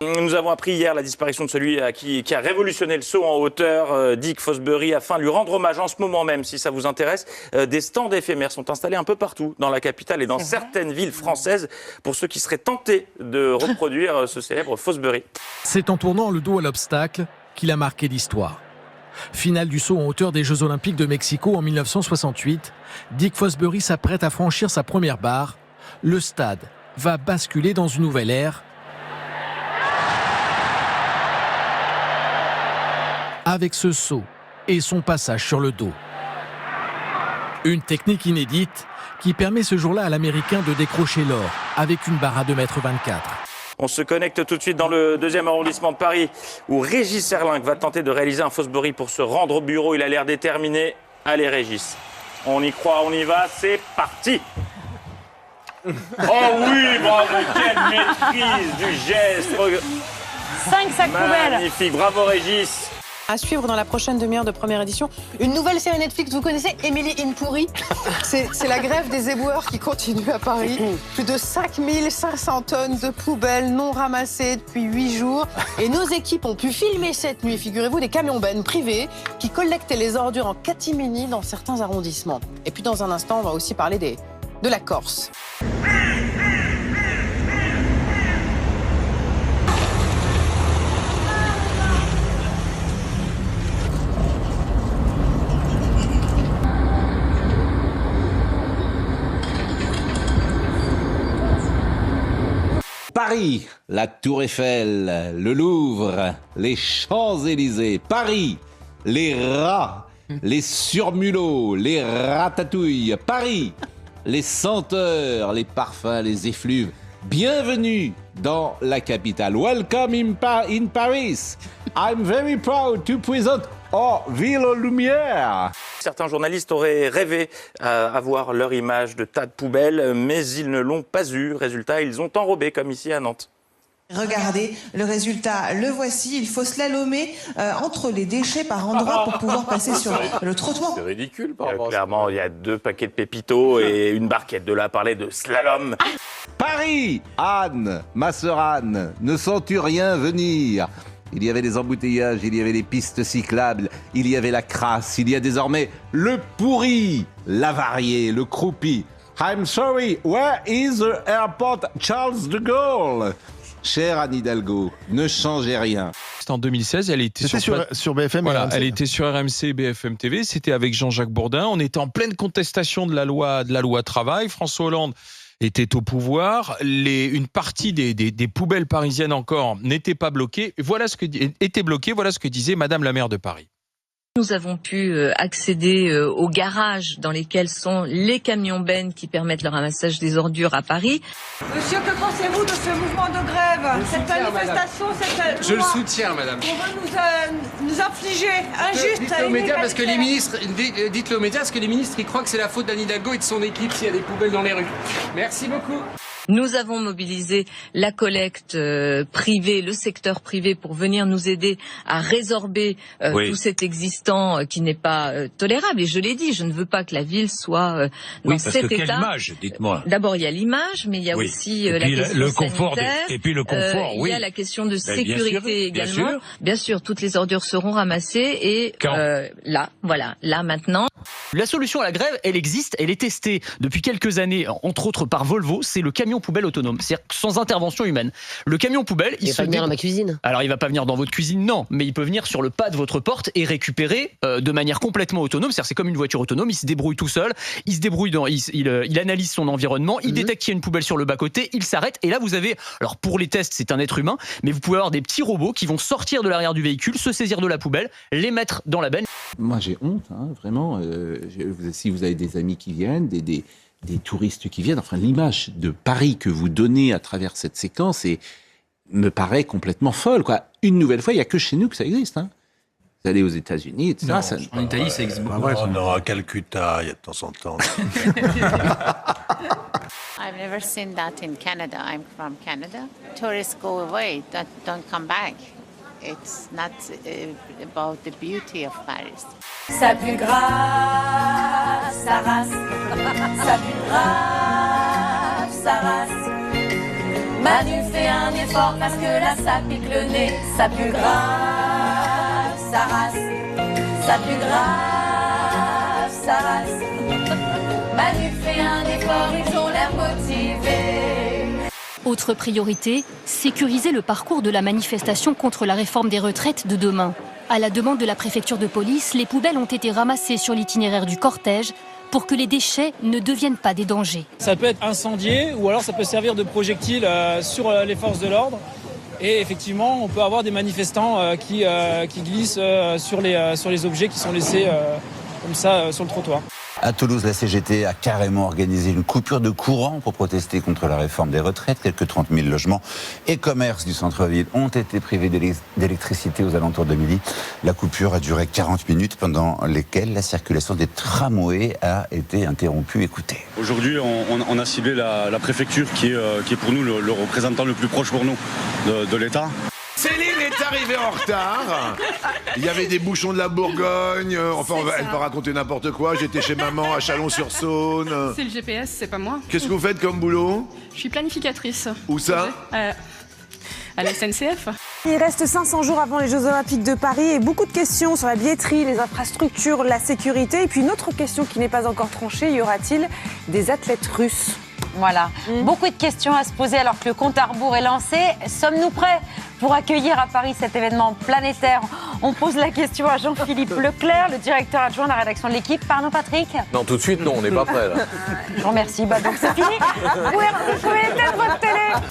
Nous avons appris hier la disparition de celui qui a révolutionné le saut en hauteur, Dick Fosbury, afin de lui rendre hommage en ce moment même, si ça vous intéresse. Des stands éphémères sont installés un peu partout dans la capitale et dans certaines villes françaises pour ceux qui seraient tentés de reproduire ce célèbre Fosbury. C'est en tournant le dos à l'obstacle qu'il a marqué l'histoire. Finale du saut en hauteur des Jeux Olympiques de Mexico en 1968, Dick Fosbury s'apprête à franchir sa première barre. Le stade va basculer dans une nouvelle ère. Avec ce saut et son passage sur le dos. Une technique inédite qui permet ce jour-là à l'Américain de décrocher l'or avec une barre à 2,24 m. On se connecte tout de suite dans le 2e arrondissement de Paris où Régis Serlinck va tenter de réaliser un Fosbury pour se rendre au bureau. Il a l'air déterminé. Allez Régis, on y croit, on y va, c'est parti. Oh oui, bravo, quelle maîtrise du geste. 5 sacs poubelles. Magnifique, bravo Régis. À suivre dans la prochaine demi-heure de première édition, une nouvelle série Netflix. Vous connaissez Emily in Pourri? C'est la grève des éboueurs qui continue à Paris. Plus de 5500 tonnes de poubelles non ramassées depuis 8 jours. Et nos équipes ont pu filmer cette nuit, figurez-vous, des camions-bennes privés qui collectaient les ordures en catimini dans certains arrondissements. Et puis dans un instant, on va aussi parler de la Corse. Paris, la Tour Eiffel, le Louvre, les Champs-Élysées. Paris, les rats, les surmulots, les ratatouilles. Paris, les senteurs, les parfums, les effluves. Bienvenue dans la capitale. Welcome in Paris. I'm very proud to present Ville aux Lumières. Certains journalistes auraient rêvé à voir leur image de tas de poubelles, mais ils ne l'ont pas eu. Résultat, ils ont enrobé, comme ici à Nantes. Regardez, le résultat, le voici. Il faut slalomer entre les déchets par endroits pour pouvoir passer sur le trottoir. C'est ridicule, par rapport clairement, il y a 2 paquets de pépitos et une barquette. De là à parler de slalom. Paris, Anne, ma sœur Anne, ne sens-tu rien venir ? Il y avait des embouteillages, il y avait des pistes cyclables, il y avait la crasse, il y a désormais le pourri, l'avarié, le croupi. I'm sorry, where is the airport Charles de Gaulle? Chère Anne Hidalgo, ne changez rien. C'était en 2016, elle était sur BFM. Voilà, elle était sur RMC et BFM TV, c'était avec Jean-Jacques Bourdin. On était en pleine contestation de la loi travail. François Hollande était au pouvoir, une partie des poubelles parisiennes encore n'étaient pas bloquées. Voilà ce que disait Madame la maire de Paris. Nous avons pu accéder aux garages dans lesquels sont les camions-bennes qui permettent le ramassage des ordures à Paris. Monsieur, que pensez-vous de ce mouvement de grève? Cette manifestation, cette Je le soutiens, madame. On veut nous infliger injuste. Dites-le aux médias parce que les ministres, dites-le aux médias parce que les ministres, ils croient que c'est la faute d'Anne Hidalgo et de son équipe s'il y a des poubelles dans les rues. Merci beaucoup. Nous avons mobilisé la collecte privée, le secteur privé pour venir nous aider à résorber tout cet existant qui n'est pas tolérable. Et je l'ai dit, je ne veux pas que la ville soit dans cet état. Quelle image, dites-moi. D'abord, il y a l'image, mais il y a aussi la question le confort sanitaire. Et puis le confort, il y a la question de sécurité également. Bien sûr, toutes les ordures seront ramassées et là maintenant. La solution à la grève, elle existe, elle est testée depuis quelques années, entre autres par Volvo, c'est le camion poubelle autonome, c'est-à-dire sans intervention humaine. Le camion poubelle, il va venir dans ma cuisine. Alors il va pas venir dans votre cuisine, non, mais il peut venir sur le pas de votre porte et récupérer de manière complètement autonome, c'est-à-dire c'est comme une voiture autonome, il se débrouille tout seul, il se débrouille il analyse son environnement, il détecte qu'il y a une poubelle sur le bas-côté, il s'arrête et là vous avez, alors pour les tests c'est un être humain, mais vous pouvez avoir des petits robots qui vont sortir de l'arrière du véhicule, se saisir de la poubelle, les mettre dans la benne. Moi j'ai honte, vraiment, si vous avez des amis qui viennent, des touristes qui viennent, enfin l'image de Paris que vous donnez à travers cette séquence me paraît complètement folle, quoi. Une nouvelle fois, il n'y a que chez nous que ça existe. Vous allez aux États-Unis, etc. Non, en Italie, ça existe beaucoup. On aura à Calcutta, il y a de temps en temps. I've never seen that in Canada. I'm from Canada. Tourists go away, don't come back. It's not about the beauty of Paris. Ça pue grave, ça race. Ça pue grave, ça race. Manu fait un effort parce que là ça pique le nez. Ça pue grave, sa race. Ça pue grave, sa race. Manu fait un effort, ils ont l'air motivés. Autre priorité, sécuriser le parcours de la manifestation contre la réforme des retraites de demain. À la demande de la préfecture de police, les poubelles ont été ramassées sur l'itinéraire du cortège pour que les déchets ne deviennent pas des dangers. Ça peut être incendié ou alors ça peut servir de projectile sur les forces de l'ordre. Et effectivement, on peut avoir des manifestants qui glissent sur les objets qui sont laissés comme ça sur le trottoir. À Toulouse, la CGT a carrément organisé une coupure de courant pour protester contre la réforme des retraites. Quelques 30 000 logements et commerces du centre-ville ont été privés d'électricité aux alentours de midi. La coupure a duré 40 minutes pendant lesquelles la circulation des tramways a été interrompue. Écoutez. Aujourd'hui, on a ciblé la préfecture qui est pour nous le représentant le plus proche pour nous de l'État. Céline est arrivée en retard. Il y avait des bouchons de la Bourgogne. Enfin, elle va raconter n'importe quoi. J'étais chez maman à Chalon-sur-Saône. C'est le GPS, c'est pas moi. Qu'est-ce que vous faites comme boulot? Je suis planificatrice. Où ça? À la SNCF. Il reste 500 jours avant les Jeux Olympiques de Paris et beaucoup de questions sur la billetterie, les infrastructures, la sécurité. Et puis une autre question qui n'est pas encore tranchée, y aura-t-il des athlètes russes? Voilà, beaucoup de questions à se poser alors que le compte à rebours est lancé. Sommes-nous prêts pour accueillir à Paris cet événement planétaire? On pose la question à Jean-Philippe Leclerc, le directeur adjoint de la rédaction de l'équipe. Pardon Patrick? Non, tout de suite, non, on n'est pas prêts là. Je vous remercie. Donc c'est fini. Vous pouvez éteindre votre télé.